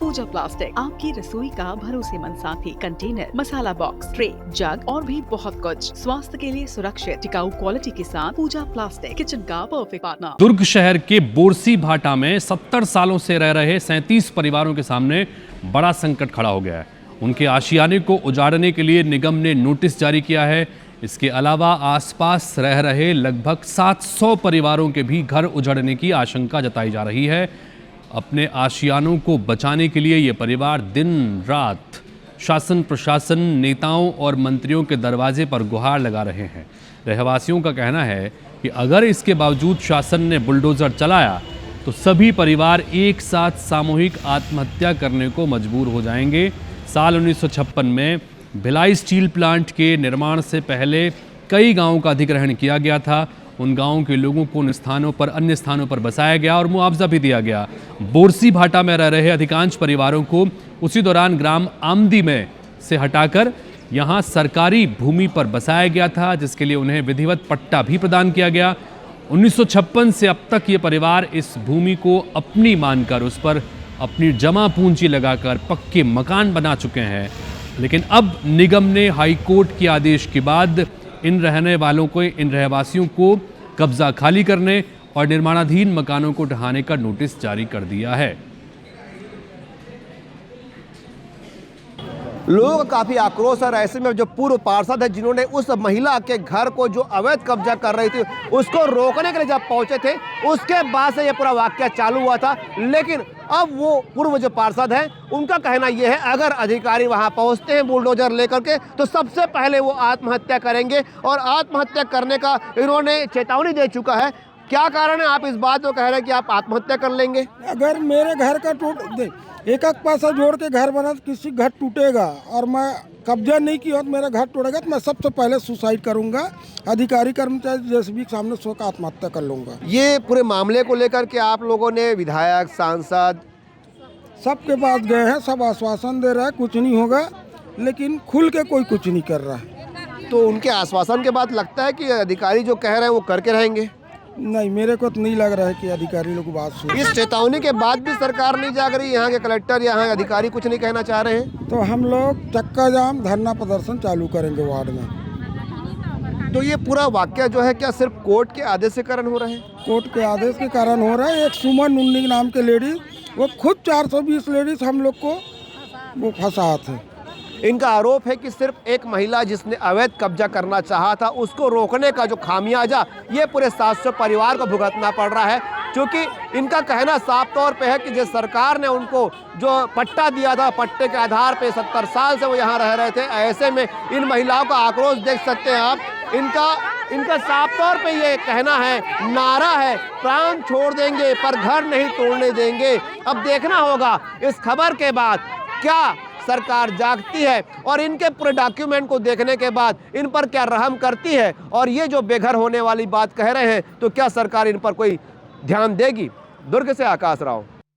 पूजा plastic, आपकी रसोई का भरोसेमंद साथी। कंटेनर, मसाला बॉक्स, ट्रे, जग और भी बहुत कुछ। स्वास्थ्य के लिए सुरक्षित टिकाऊ क्वालिटी के साथ पूजा प्लास्टिक, किचन का परफेक्ट पार्टनर। दुर्ग शहर के बोरसी भाटा में 70 सालों से रह रहे 37 परिवारों के सामने बड़ा संकट खड़ा हो गया है। उनके आशियाने को उजाड़ने के लिए निगम ने नोटिस जारी किया है। इसके अलावा आसपास रह रहे लगभग 700 परिवारों के भी घर उजड़ने की आशंका जताई जा रही है। अपने आशियानों को बचाने के लिए ये परिवार दिन रात शासन प्रशासन, नेताओं और मंत्रियों के दरवाजे पर गुहार लगा रहे हैं। रहवासियों का कहना है कि अगर इसके बावजूद शासन ने बुलडोजर चलाया तो सभी परिवार एक साथ सामूहिक आत्महत्या करने को मजबूर हो जाएंगे। साल 1956 में भिलाई स्टील प्लांट के निर्माण से पहले कई गांवों का अधिग्रहण किया गया था। उन गांवों के लोगों को अन्य स्थानों पर बसाया गया और मुआवजा भी दिया गया। बोरसी भाटा में रह रहे अधिकांश परिवारों को उसी दौरान ग्राम आमदी में से हटाकर यहां सरकारी भूमि पर बसाया गया था, जिसके लिए उन्हें विधिवत पट्टा भी प्रदान किया गया। 1956 से अब तक ये परिवार इस भूमि को अपनी मानकर उस पर अपनी जमा पूंजी लगाकर पक्के मकान बना चुके हैं। लेकिन अब निगम ने हाई कोर्ट के आदेश के बाद इन रहवासियों को कब्जा खाली करने और निर्माणाधीन मकानों को ढहाने का नोटिस जारी कर दिया है। लोगों का काफी आक्रोश है। ऐसे में जो पूर्व पार्षद है, जिन्होंने उस महिला के घर को जो अवैध कब्जा कर रही थी उसको रोकने के लिए जब पहुंचे थे, उसके बाद से ये पूरा वाकया चालू हुआ था। लेकिन अब वो पूर्व जो पार्षद हैं, उनका कहना यह है अगर अधिकारी वहां पहुंचते हैं बुलडोजर लेकर के तो सबसे पहले वो आत्महत्या करेंगे और आत्महत्या करने का इन्होंने चेतावनी दे चुका है। क्या कारण है आप इस बात को कह रहे हैं कि आप आत्महत्या कर लेंगे? अगर मेरे घर का एक पैसा जोड़ के घर बना तो किसी घर टूटेगा और मैं कब्जा नहीं किया तो मेरा घर टूटेगा तो मैं सबसे पहले सुसाइड करूंगा। अधिकारी कर्मचारी जैसे भी सामने सो का आत्महत्या कर लूंगा। ये पूरे मामले को लेकर के आप लोगों ने विधायक, सांसद सबके पास गए हैं, सब आश्वासन दे रहा है कुछ नहीं होगा, लेकिन खुल के कोई कुछ नहीं कर रहा है। तो उनके आश्वासन के बाद लगता है कि अधिकारी जो कह रहे हैं वो करके रहेंगे? नहीं, मेरे को तो नहीं लग रहा है कि अधिकारी लोग बात सुन। इस चेतावनी के बाद भी सरकार नहीं जाग रही, यहाँ के कलेक्टर, यहाँ के अधिकारी कुछ नहीं कहना चाह रहे हैं? तो हम लोग चक्का जाम धरना प्रदर्शन चालू करेंगे वार्ड में। तो ये पूरा वाकया जो है क्या सिर्फ कोर्ट के आदेश के कारण हो रहा है? कोर्ट के आदेश के कारण हो रहा है। एक सुमन मुन्नी नाम के लेडीज, वो खुद 420 लेडीज हम लोग को वो फंसाते हैं। इनका आरोप है कि सिर्फ एक महिला जिसने अवैध कब्जा करना चाहा था, उसको रोकने का जो खामियाजा ये पूरे 700 परिवार को भुगतना पड़ रहा है। क्योंकि इनका कहना साफ तौर पे है कि जिस सरकार ने उनको जो पट्टा दिया था, पट्टे के आधार पे 70 साल से वो यहाँ रह रहे थे, ऐसे में इन महिलाओं का आक्रोश देख सकते हैं आप। इनका साफ तौर पे ये कहना है, नारा है, प्राण छोड़ देंगे पर घर नहीं तोड़ने देंगे। अब देखना होगा इस खबर के बाद क्या सरकार जागती है और इनके पूरे डॉक्यूमेंट को देखने के बाद इन पर क्या रहम करती है, और ये जो बेघर होने वाली बात कह रहे हैं तो क्या सरकार इन पर कोई ध्यान देगी। दुर्ग से आकाश राव।